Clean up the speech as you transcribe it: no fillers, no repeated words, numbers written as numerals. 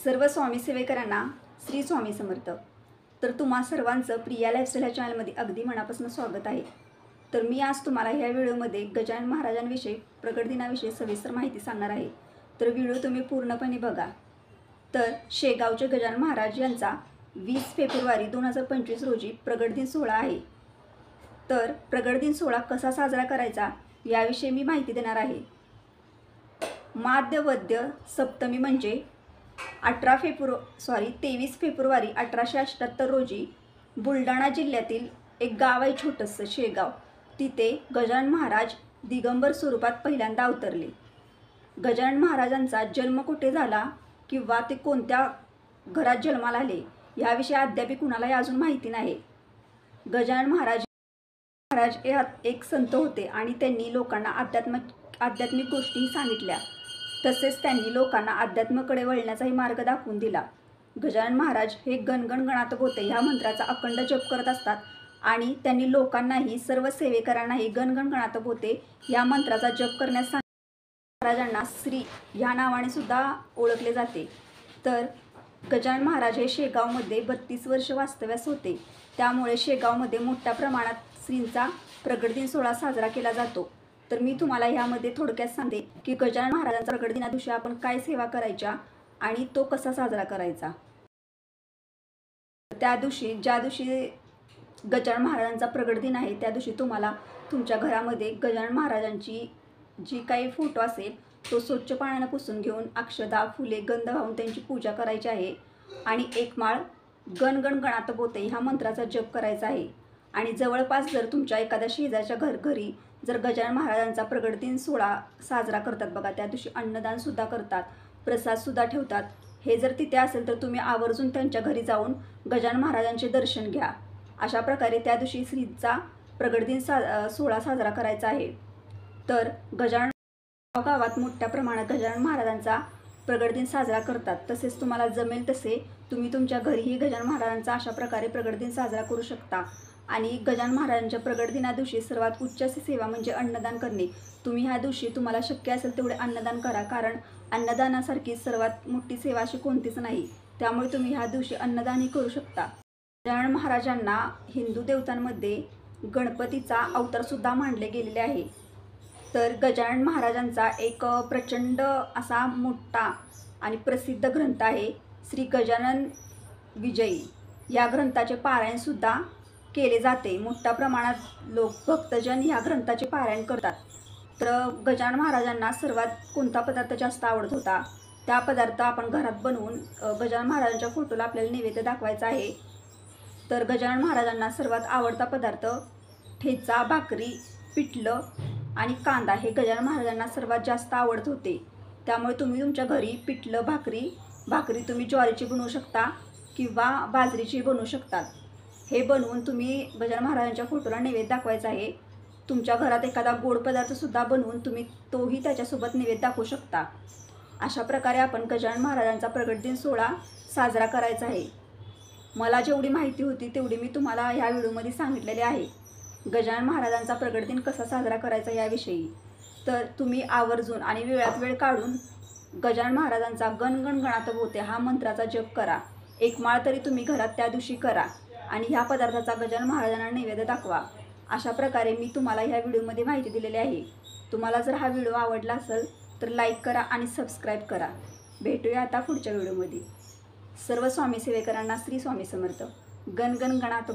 सर्व स्वामी सेवेकरांना श्री स्वामी समर्थ। तर तुम्हा सर्वांचं प्रिया लाईफस्टाईल या चॅनलमध्ये अगदी मनापासून स्वागत आहे। तर मी आज तुम्हाला ह्या व्हिडिओमध्ये गजानन महाराजांविषयी प्रगट दिनाविषयी सविस्तर माहिती सांगणार आहे। तर व्हिडिओ तुम्ही पूर्णपणे बघा। तर शेगावचे गजानन महाराज यांचा 20 फेब्रुवारी 2025 रोजी प्रगट दिन सोहळा आहे। तर प्रगट दिन सोहळा कसा साजरा करायचा याविषयी मी माहिती देणार आहे। माध्यवद्य सप्तमी म्हणजे 23 फेब्रुवारी 1878 रोजी बुलढाणा जिल्ह्यातील एक गाव आहे छोटंसं शेगाव, तिथे गजानन महाराज दिगंबर स्वरूपात पहिल्यांदा अवतरले। गजानन महाराजांचा जन्म कुठे झाला किंवा ते कोणत्या घरात जन्माला आले याविषयी अद्याप कुणालाही अजून माहिती नाही। गजानन महाराज हे एक संत होते आणि त्यांनी लोकांना आध्यात्मिक गोष्टी सांगितल्या, तसेच त्यांनी लोकांना अध्यात्माकडे वळण्याचाही मार्ग दाखवून दिला। गजानन महाराज हे गणगण गणात बोते ह्या मंत्राचा अखंड जप करत असतात आणि त्यांनी लोकांनाही सर्व सेवेकरांनाही गणगण गणात बोते या मंत्राचा जप करण्यास सांगितले। महाराजांना श्री ह्या नावाने सुद्धा ओळखले जाते। तर गजानन महाराज हे शेगावमध्ये 32 वर्ष वास्तव्यास होते, त्यामुळे शेगावमध्ये मोठ्या प्रमाणात श्रींचा प्रगट दिन सोहळा साजरा केला जातो। तर मी तुम्हाला यामध्ये थोडक्यात सांगते की गजानन महाराजांचा प्रगट दिना दिवशी आपण काय सेवा करायच्या आणि तो कसा साजरा करायचा। त्या दिवशी ज्या दिवशी गजानन महाराजांचा प्रगट दिन आहे त्या दिवशी तुम्हाला तुमच्या घरामध्ये गजानन महाराजांची जी काही फोटो असेल तो स्वच्छ पाण्याने पुसून घेऊन अक्षदा फुले गंध वाहून त्यांची पूजा करायची आहे आणि एक माळ गणगण गणात बोते ह्या मंत्राचा जप करायचा आहे। आणि जवळपास जर तुमच्या एखाद्या शेजारच्या घरी जर गजानन महाराजांचा प्रगट दिन सोहळा साजरा करतात बघा, त्या दिवशी अन्नदान सुद्धा करतात, प्रसाद सुद्धा ठेवतात, हे जर तिथे असेल तर तुम्ही आवर्जून त्यांच्या घरी जाऊन गजानन महाराजांचे दर्शन घ्या। अशा प्रकारे त्या दिवशी श्रींचा प्रगट दिन सोहळा साजरा करायचा आहे। तर गजानन गावात मोठ्या प्रमाणात गजानन महाराजांचा प्रगट दिन साजरा करतात, तसेच तुम्हाला जमेल तसे तुम्ही तुमच्या घरीही गजानन महाराजांचा अशा प्रकारे प्रगट दिन साजरा करू शकता। आणि गजानन महाराजांच्या प्रगट दिना दिवशी सर्वात उच्च सेवा म्हणजे अन्नदान करणे। तुम्ही ह्या दिवशी तुम्हाला शक्य असेल तेवढे अन्नदान करा, कारण अन्नदानासारखी सर्वात मोठी सेवा अशी कोणतीच नाही, त्यामुळे तुम्ही ह्या दिवशी अन्नदानही करू शकता। गजानन महाराजांना हिंदू देवतांमध्ये गणपतीचा अवतार सुद्धा मानले गेलेले आहे। तर गजानन महाराजांचा एक प्रचंड असा मोठा आणि प्रसिद्ध ग्रंथ आहे श्री गजानन विजयी। या ग्रंथाचे पारायण सुद्धा केले जाते, मोठ्या प्रमाणात भक्तजन ह्या ग्रंथाचे पारायण करतात। तर गजानन महाराजांना सर्वात कोणता पदार्थ जास्त आवडत होता त्या पदार्थ आपण घरात बनवून गजानन महाराजांच्या फोटोला आपल्याला नैवेद्य दाखवायचा आहे। तर गजानन महाराजांना सर्वात आवडता पदार्थ ठेचा, भाकरी, पिठलं आणि कांदा हे गजानन महाराजांना सर्वात जास्त आवडत होते। त्यामुळे तुम्ही तुमच्या घरी पिठलं भाकरी तुम्ही ज्वारीची बनवू शकता किंवा बाजरीची बनवू शकतात। हे बनवून तुम्ही गजानन महाराजांच्या फोटोला नैवेद्य दाखवायचा आहे। तुमच्या घरात एखादा गोड पदार्थ सुद्धा बनवून तुम्ही तोही त्याच्यासोबत नैवेद्य दाखवू शकता। अशा प्रकारे आपण गजानन महाराजांचा प्रगट दिन सोहळा साजरा करायचा आहे। मला जेवढी माहिती होती तेवढी मी तुम्हाला ह्या व्हिडिओमध्ये सांगितलेली आहे गजानन महाराजांचा प्रगट दिन कसा साजरा करायचा याविषयी। तर तुम्ही आवर्जून आणि वेळात वेळ काढून गजानन महाराजांचा गणगण गणात बोते हा मंत्राचा जप करा। एक माळ तरी तुम्ही घरात त्या दिवशी करा आणि ह्या पदार्थाचा गजानन महाराजांना नैवेद्य दाखवा। अशा प्रकारे मी तुम्हाला ह्या व्हिडिओमध्ये माहिती दिलेली आहे। तुम्हाला जर हा व्हिडिओ आवडला असेल तर लाईक करा आणि सबस्क्राईब करा। भेटूया आता पुढच्या व्हिडिओमध्ये। सर्व स्वामी सेवेकरांना श्री स्वामी समर्थ। गणगण गणात